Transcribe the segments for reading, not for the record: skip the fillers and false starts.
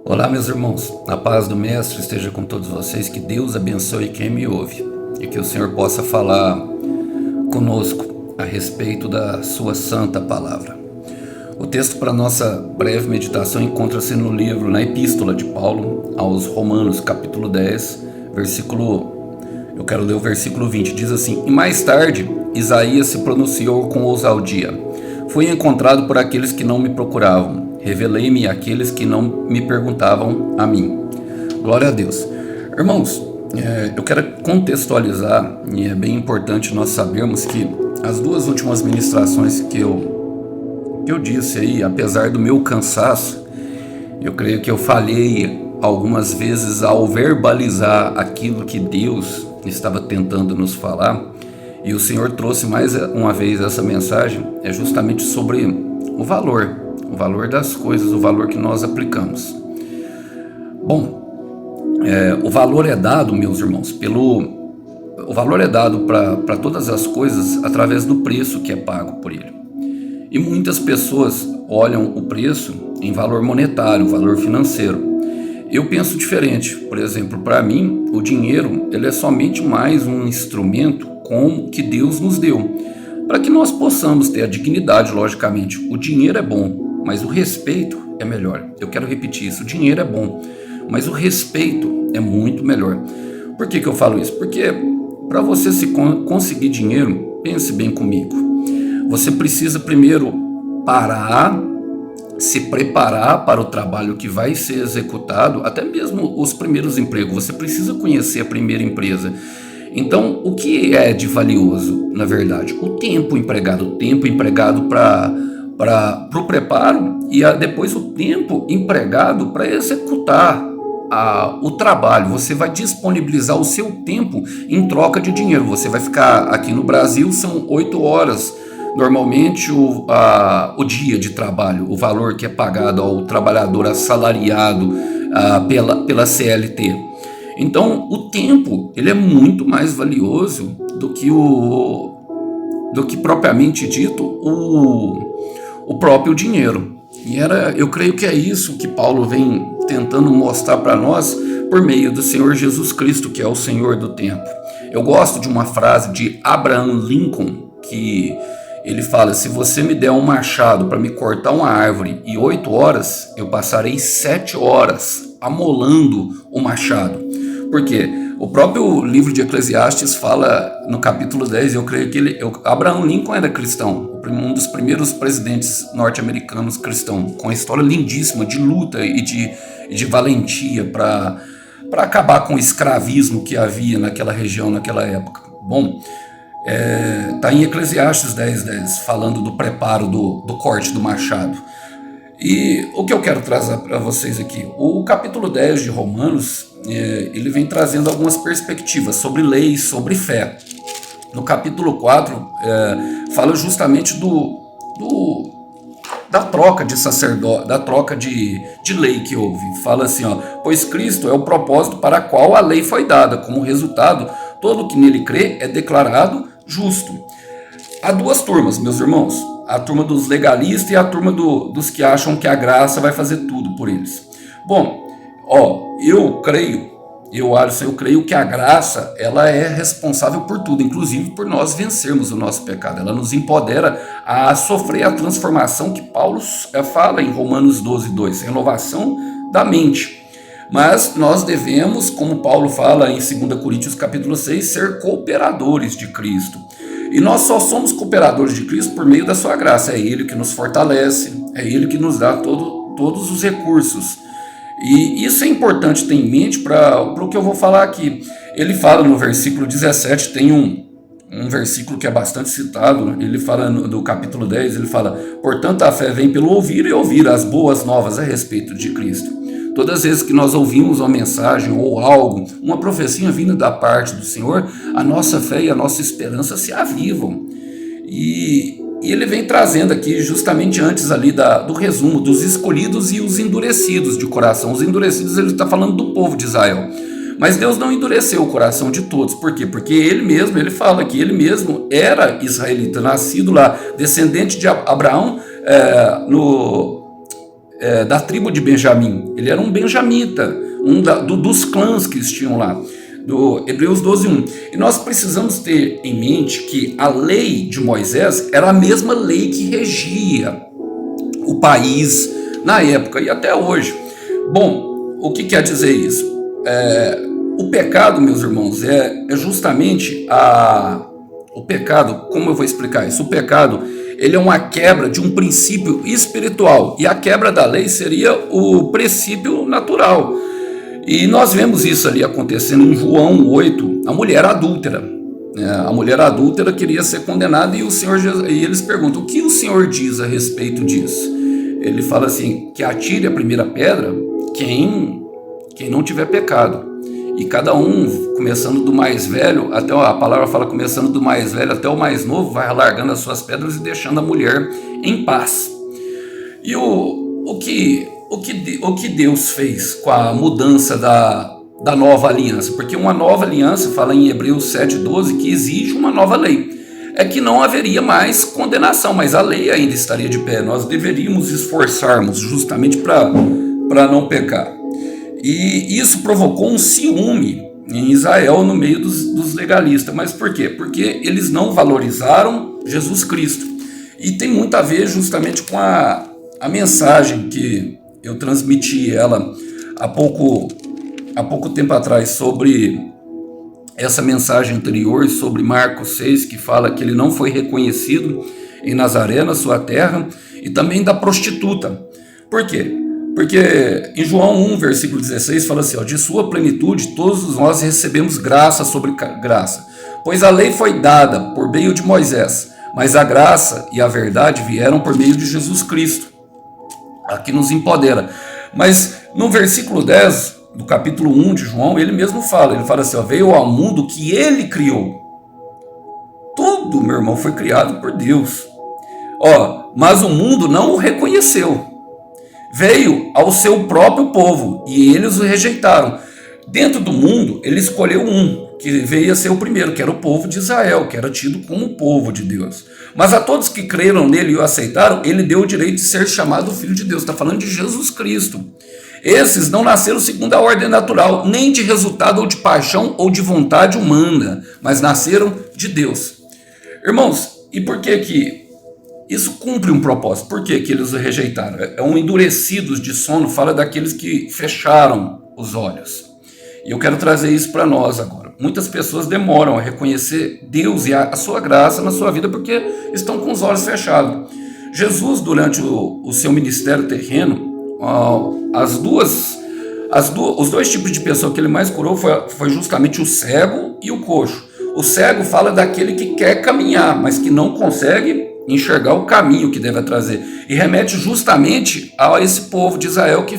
Olá, meus irmãos, a paz do Mestre esteja com todos vocês, que Deus abençoe quem me ouve e que o Senhor possa falar conosco a respeito da sua santa palavra. O texto para nossa breve meditação encontra-se no livro, na Epístola de Paulo aos Romanos, capítulo 10, eu quero ler o versículo 20, diz assim: E mais tarde, Isaías se pronunciou com ousadia: Fui encontrado por aqueles que não me procuravam, revelei-me àqueles que não me perguntavam a mim. Glória a Deus. Irmãos, eu quero contextualizar, e é bem importante nós sabermos que as duas últimas ministrações que eu disse aí, apesar do meu cansaço, eu creio que eu falhei algumas vezes ao verbalizar aquilo que Deus estava tentando nos falar, e o Senhor trouxe mais uma vez essa mensagem, é justamente sobre o valor das coisas, o valor que nós aplicamos. Bom, o valor é dado, meus irmãos, o valor é dado para todas as coisas através do preço que é pago por ele. E muitas pessoas olham o preço em valor monetário, valor financeiro. Eu penso diferente. Por exemplo, para mim, o dinheiro ele é somente mais um instrumento como que Deus nos deu, para que nós possamos ter a dignidade, logicamente. O dinheiro é bom, mas o respeito é melhor. Eu quero repetir isso: o dinheiro é bom, mas o respeito é muito melhor. Por que eu falo isso? Porque para você conseguir dinheiro, pense bem comigo, você precisa primeiro parar, se preparar para o trabalho que vai ser executado, até mesmo os primeiros empregos. Você precisa conhecer a primeira empresa. Então, o que é de valioso, na verdade? O tempo empregado para o preparo e depois o tempo empregado para executar o trabalho. Você vai disponibilizar o seu tempo em troca de dinheiro. Você vai ficar aqui no Brasil, são 8 horas. Normalmente o dia de trabalho, o valor que é pagado ao trabalhador assalariado pela CLT. Então o tempo ele é muito mais valioso do que propriamente dito o próprio dinheiro. E eu creio que é isso que Paulo vem tentando mostrar para nós por meio do Senhor Jesus Cristo, que é o Senhor do tempo. Eu gosto de uma frase de Abraham Lincoln, que ele fala: se você me der um machado para me cortar uma árvore em 8 horas, eu passarei 7 horas amolando o machado. Por quê? O próprio livro de Eclesiastes fala no capítulo 10, eu creio que Abraham Lincoln era cristão, um dos primeiros presidentes norte-americanos cristãos, com uma história lindíssima de luta e de valentia para acabar com o escravismo que havia naquela região, naquela época. Bom, está em Eclesiastes 10:10, falando do preparo do corte do machado. E o que eu quero trazer para vocês aqui, o capítulo 10 de Romanos, ele vem trazendo algumas perspectivas sobre leis, sobre fé. No capítulo 4, fala justamente da troca de sacerdote, da troca de lei que houve. Fala assim, pois Cristo é o propósito para o qual a lei foi dada. Como resultado, todo que nele crê é declarado justo. Há duas turmas, meus irmãos: a turma dos legalistas e a turma dos que acham que a graça vai fazer tudo por eles. Bom, eu creio que a graça ela é responsável por tudo, inclusive por nós vencermos o nosso pecado. Ela nos empodera a sofrer a transformação que Paulo fala em Romanos 12:2, renovação da mente. Mas nós devemos, como Paulo fala em 2 Coríntios capítulo 6, ser cooperadores de Cristo. E nós só somos cooperadores de Cristo por meio da sua graça. É Ele que nos fortalece, é Ele que nos dá todos os recursos. E isso é importante ter em mente para o que eu vou falar aqui. Ele fala no versículo 17, tem um versículo que é bastante citado, ele fala do capítulo 10, ele fala: portanto a fé vem pelo ouvir e ouvir as boas novas a respeito de Cristo. Todas as vezes que nós ouvimos uma mensagem ou algo, uma profecia vinda da parte do Senhor, a nossa fé e a nossa esperança se avivam. E ele vem trazendo aqui, justamente antes ali do resumo, dos escolhidos e os endurecidos de coração. Os endurecidos, ele está falando do povo de Israel. Mas Deus não endureceu o coração de todos. Por quê? Porque ele fala que ele mesmo era israelita, nascido lá, descendente de Abraão, da tribo de Benjamim. Ele era um benjamita, dos clãs que tinham lá, do Hebreus 12:1. E nós precisamos ter em mente que a lei de Moisés era a mesma lei que regia o país na época e até hoje. Bom, o que quer dizer isso? O pecado, meus irmãos, é justamente o pecado. Como eu vou explicar isso? O pecado, ele é uma quebra de um princípio espiritual, e a quebra da lei seria o princípio natural. E nós vemos isso ali acontecendo em João 8, a mulher adúltera. A mulher adúltera queria ser condenada, e eles perguntam: o que o Senhor diz a respeito disso? Ele fala assim, que atire a primeira pedra quem não tiver pecado. E cada um, começando do mais velho, até a palavra fala, começando do mais velho até o mais novo, vai largando as suas pedras e deixando a mulher em paz. E o que Deus fez com a mudança da nova aliança? Porque uma nova aliança, fala em Hebreus 7:12, que exige uma nova lei. É que não haveria mais condenação, mas a lei ainda estaria de pé. Nós deveríamos esforçarmos justamente para não pecar. E isso provocou um ciúme em Israel no meio dos legalistas. Mas por quê? Porque eles não valorizaram Jesus Cristo. E tem muito a ver justamente com a mensagem que eu transmiti ela há pouco tempo atrás, sobre essa mensagem anterior, sobre Marcos 6, que fala que ele não foi reconhecido em Nazaré, na sua terra, e também da prostituta. Por quê? Porque em João 1, versículo 16, fala assim, de sua plenitude todos nós recebemos graça sobre graça, pois a lei foi dada por meio de Moisés, mas a graça e a verdade vieram por meio de Jesus Cristo. Aqui nos empodera. Mas no versículo 10 do capítulo 1 de João, ele mesmo fala, assim, veio ao mundo que ele criou. Tudo, meu irmão, foi criado por Deus. Mas o mundo não o reconheceu. Veio ao seu próprio povo e eles o rejeitaram. Dentro do mundo, ele escolheu que veio a ser o primeiro, que era o povo de Israel, que era tido como o povo de Deus. Mas a todos que creram nele e o aceitaram, ele deu o direito de ser chamado Filho de Deus. Está falando de Jesus Cristo. Esses não nasceram segundo a ordem natural, nem de resultado ou de paixão ou de vontade humana, mas nasceram de Deus. Irmãos, e por que isso cumpre um propósito? Por que eles o rejeitaram? É um endurecidos de sono, fala daqueles que fecharam os olhos. E eu quero trazer isso para nós agora. Muitas pessoas demoram a reconhecer Deus e a sua graça na sua vida porque estão com os olhos fechados. Jesus, durante o seu ministério terreno, os dois tipos de pessoa que ele mais curou foi justamente o cego e o coxo. O cego fala daquele que quer caminhar, mas que não consegue enxergar o caminho que deve trazer, e remete justamente a esse povo de Israel que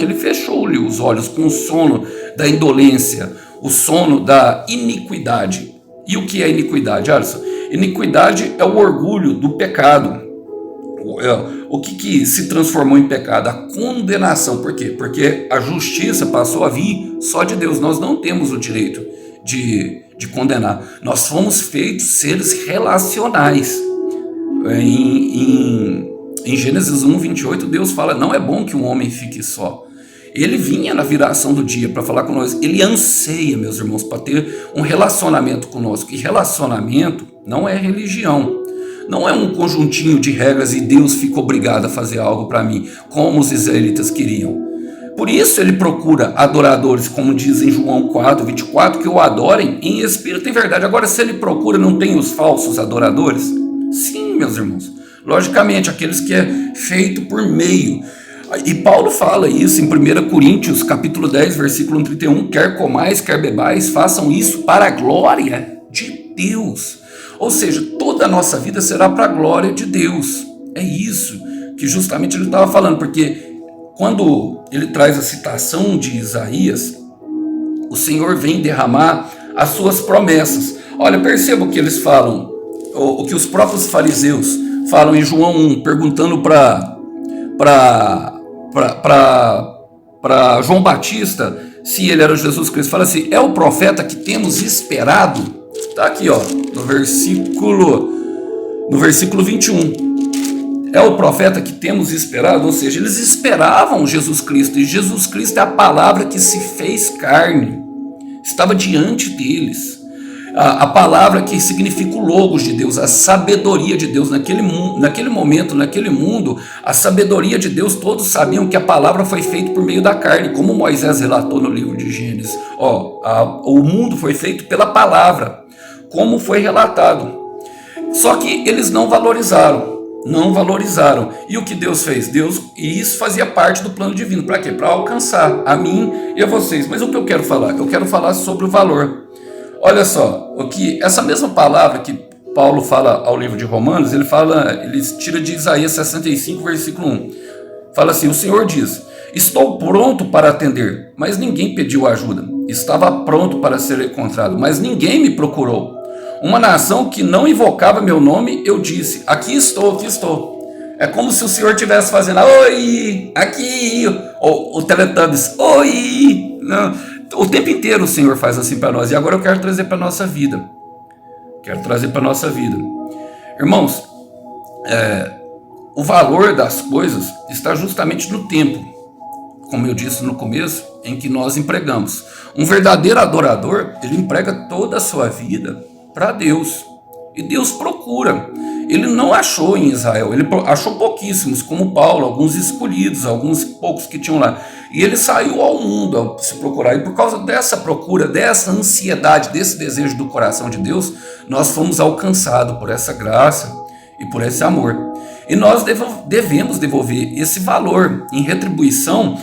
ele fechou-lhe os olhos com o sono da indolência, o sono da iniquidade. E o que é iniquidade, Alisson? Iniquidade é o orgulho do pecado. O que se transformou em pecado? A condenação. Por quê? Porque a justiça passou a vir só de Deus. Nós não temos o direito de condenar. Nós fomos feitos seres relacionais. Em Gênesis 1:28, Deus fala, não é bom que um homem fique só. Ele vinha na viração do dia para falar conosco. Ele anseia, meus irmãos, para ter um relacionamento conosco. E relacionamento não é religião. Não é um conjuntinho de regras e Deus fica obrigado a fazer algo para mim, como os israelitas queriam. Por isso ele procura adoradores, como diz em João 4:24, que o adorem em espírito e em verdade. Agora, se ele procura, não tem os falsos adoradores? Sim, meus irmãos. Logicamente, aqueles que é feito por meio. E Paulo fala isso em 1 Coríntios, capítulo 10, versículo 31, quer comais, quer bebais, façam isso para a glória de Deus. Ou seja, toda a nossa vida será para a glória de Deus. É isso que justamente ele estava falando, porque quando ele traz a citação de Isaías, o Senhor vem derramar as suas promessas. Olha, perceba o que eles falam, o que os próprios fariseus falam em João 1, perguntando para João Batista se ele era Jesus Cristo. Fala assim, é o profeta que temos esperado? Está aqui, no versículo 21. É o profeta que temos esperado, ou seja, eles esperavam Jesus Cristo, e Jesus Cristo é a palavra que se fez carne, estava diante deles. A palavra que significa o logos de Deus, a sabedoria de Deus. Naquele momento, naquele mundo, a sabedoria de Deus, todos sabiam que a palavra foi feita por meio da carne, como Moisés relatou no livro de Gênesis. O mundo foi feito pela palavra, como foi relatado. Só que eles não valorizaram. E o que Deus fez? E isso fazia parte do plano divino. Para quê? Para alcançar a mim e a vocês. Mas o que eu quero falar? Eu quero falar sobre o valor. Olha só, essa mesma palavra que Paulo fala ao livro de Romanos, ele tira de Isaías 65, versículo 1. Fala assim: o Senhor diz: estou pronto para atender, mas ninguém pediu ajuda. Estava pronto para ser encontrado, mas ninguém me procurou. Uma nação que não invocava meu nome, eu disse: aqui estou, aqui estou. É como se o Senhor estivesse fazendo: oi, aqui, o Teletubbies, oi. Não. O tempo inteiro o Senhor faz assim para nós. E agora eu quero trazer para a nossa vida. Irmãos, o valor das coisas está justamente no tempo, como eu disse no começo, em que nós empregamos. Um verdadeiro adorador, ele emprega toda a sua vida para Deus. E Deus procura. Ele não achou em Israel, ele achou pouquíssimos, como Paulo, alguns escolhidos, alguns poucos que tinham lá. E ele saiu ao mundo a se procurar. E por causa dessa procura, dessa ansiedade, desse desejo do coração de Deus, nós fomos alcançados por essa graça e por esse amor. E nós devemos devolver esse valor em retribuição,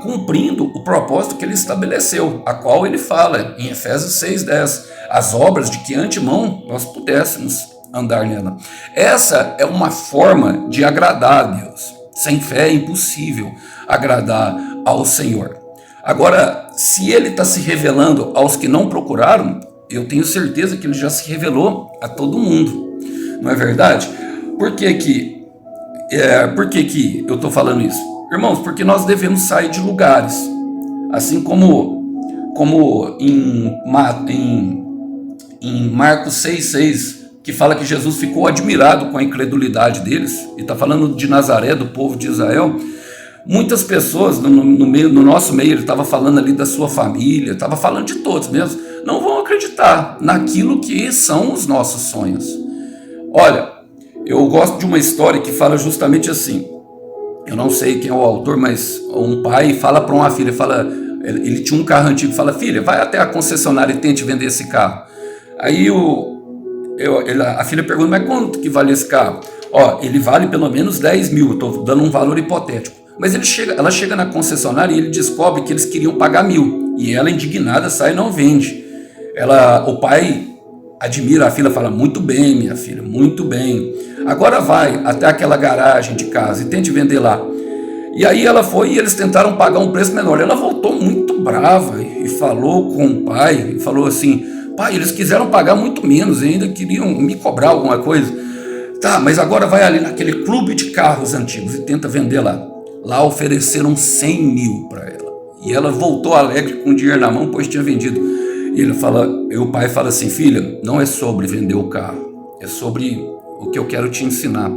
cumprindo o propósito que ele estabeleceu, a qual ele fala em Efésios 6:10, as obras de que antemão nós pudéssemos andar nela. Essa é uma forma de agradar a Deus. Sem fé é impossível agradar ao Senhor. Agora, se ele está se revelando aos que não procuraram, eu tenho certeza que ele já se revelou a todo mundo. Não é verdade? Por que que eu estou falando isso? Irmãos, porque nós devemos sair de lugares. Assim como em Marcos 6,6, que fala que Jesus ficou admirado com a incredulidade deles, e está falando de Nazaré, do povo de Israel. Muitas pessoas no nosso meio, ele estava falando ali da sua família, estava falando de todos mesmo, não vão acreditar naquilo que são os nossos sonhos. Olha, eu gosto de uma história que fala justamente assim. Eu não sei quem é o autor, mas um pai fala para uma filha, ele tinha um carro antigo, fala: filha, vai até a concessionária e tente vender esse carro. Aí a filha pergunta: mas quanto que vale esse carro? Ele vale pelo menos 10 mil, estou dando um valor hipotético. Mas ela chega na concessionária e ele descobre que eles queriam pagar 1.000. E ela, indignada, sai e não vende. O pai admira a filha, fala: muito bem, minha filha, muito bem. Agora vai até aquela garagem de casa e tente vender lá. E aí ela foi e eles tentaram pagar um preço menor. Ela voltou muito brava e falou com o pai, e falou assim: pai, eles quiseram pagar muito menos, ainda queriam me cobrar alguma coisa. Tá, mas agora vai ali naquele clube de carros antigos e tenta vender lá. Lá ofereceram 100 mil para ela. E ela voltou alegre com o dinheiro na mão, pois tinha vendido. E o pai fala assim: filha, não é sobre vender o carro, é sobre o que eu quero te ensinar.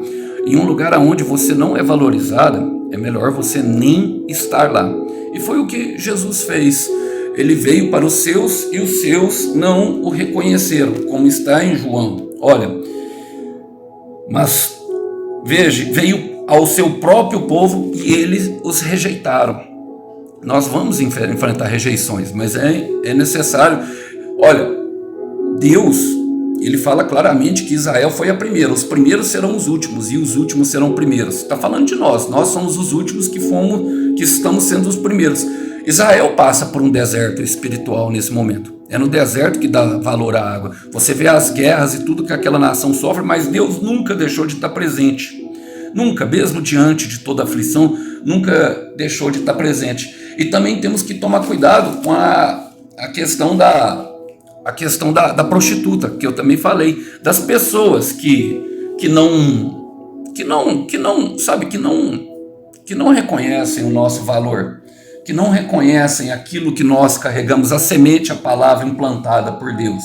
Em um lugar onde você não é valorizada, é melhor você nem estar lá. E foi o que Jesus fez. Ele veio para os seus e os seus não o reconheceram, como está em João. Olha, mas veio ao seu próprio povo e eles os rejeitaram. Nós vamos enfrentar rejeições, mas é necessário. Olha, Deus, ele fala claramente que Israel foi a primeira. Os primeiros serão os últimos e os últimos serão primeiros. Está falando de nós. Nós somos os últimos que estamos sendo os primeiros. Israel passa por um deserto espiritual nesse momento. É no deserto que dá valor à água. Você vê as guerras e tudo que aquela nação sofre, mas Deus nunca deixou de estar presente. Nunca, mesmo diante de toda aflição, nunca deixou de estar presente. E também temos que tomar cuidado com a questão da prostituta, que eu também falei, das pessoas que não reconhecem o nosso valor, que não reconhecem aquilo que nós carregamos, a semente, a palavra implantada por Deus.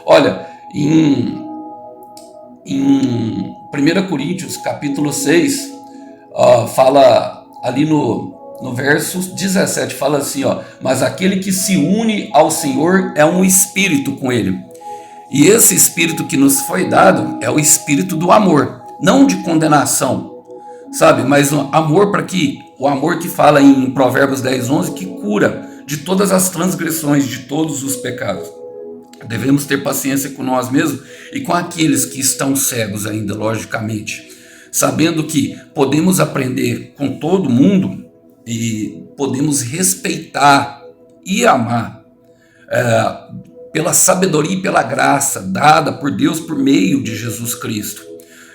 Olha, em 1 Coríntios, capítulo 6, fala ali no verso 17, fala assim, mas aquele que se une ao Senhor é um espírito com ele. E esse espírito que nos foi dado é o espírito do amor, não de condenação, sabe? Mas o amor o amor que fala em Provérbios 10:11, que cura de todas as transgressões, de todos os pecados. Devemos ter paciência com nós mesmos e com aqueles que estão cegos ainda, logicamente, sabendo que podemos aprender com todo mundo e podemos respeitar e amar pela sabedoria e pela graça dada por Deus por meio de Jesus Cristo.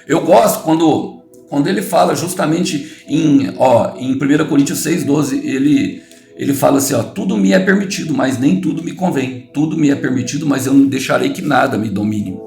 Eu gosto quando ele fala justamente em 1 Coríntios 6:12, ele fala assim, tudo me é permitido, mas nem tudo me convém. Tudo me é permitido, mas eu não deixarei que nada me domine.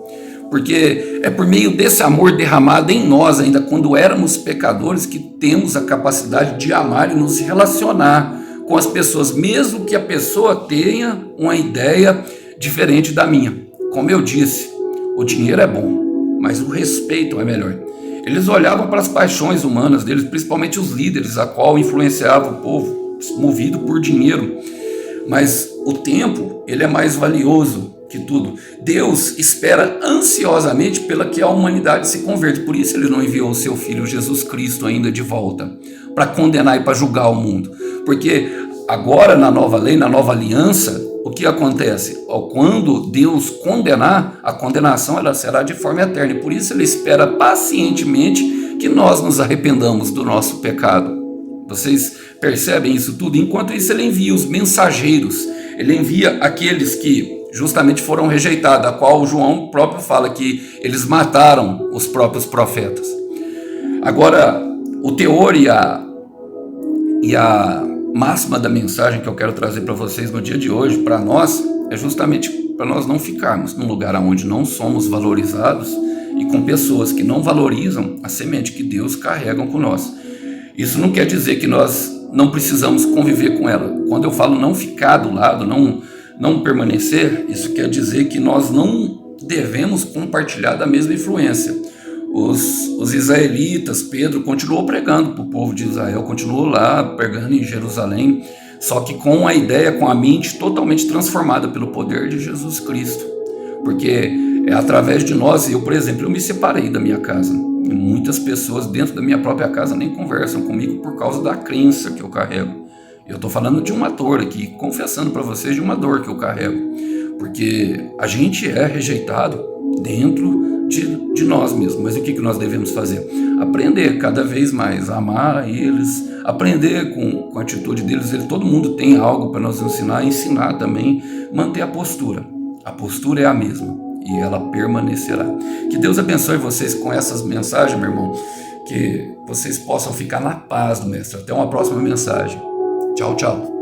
Porque é por meio desse amor derramado em nós, ainda quando éramos pecadores, que temos a capacidade de amar e nos relacionar com as pessoas, mesmo que a pessoa tenha uma ideia diferente da minha. Como eu disse, o dinheiro é bom, mas o respeito é melhor. Eles olhavam para as paixões humanas deles, principalmente os líderes, a qual influenciava o povo, movido por dinheiro. Mas o tempo, ele é mais valioso que tudo. Deus espera ansiosamente pela que a humanidade se converta. Por isso ele não enviou o seu Filho Jesus Cristo ainda de volta, para condenar e para julgar o mundo. Porque agora na nova lei, na nova aliança, o que acontece? Quando Deus condenar, a condenação ela será de forma eterna. E por isso ele espera pacientemente que nós nos arrependamos do nosso pecado. Vocês percebem isso tudo? Enquanto isso ele envia os mensageiros. Ele envia aqueles que justamente foram rejeitados, a qual João próprio fala que eles mataram os próprios profetas. Agora, o teor e a máxima da mensagem que eu quero trazer para vocês no dia de hoje, para nós, é justamente para nós não ficarmos num lugar onde não somos valorizados e com pessoas que não valorizam a semente que Deus carrega com nós. Isso não quer dizer que nós não precisamos conviver com ela. Quando eu falo não ficar do lado, não permanecer, isso quer dizer que nós não devemos compartilhar da mesma influência. Os israelitas, Pedro continuou pregando para o povo de Israel, continuou lá pregando em Jerusalém, só que com a ideia, com a mente totalmente transformada pelo poder de Jesus Cristo. Porque é através de nós, eu, por exemplo, eu me separei da minha casa. E muitas pessoas dentro da minha própria casa nem conversam comigo por causa da crença que eu carrego. Eu estou falando de uma dor aqui, confessando para vocês de uma dor que eu carrego. Porque a gente é rejeitado dentro de nós mesmos. Mas o que nós devemos fazer? Aprender cada vez mais a amar eles, aprender com a atitude deles. Todo mundo tem algo para nos ensinar também, manter a postura. A postura é a mesma e ela permanecerá. Que Deus abençoe vocês com essas mensagens, meu irmão, que vocês possam ficar na paz do Mestre. Até uma próxima mensagem. Tchau, tchau.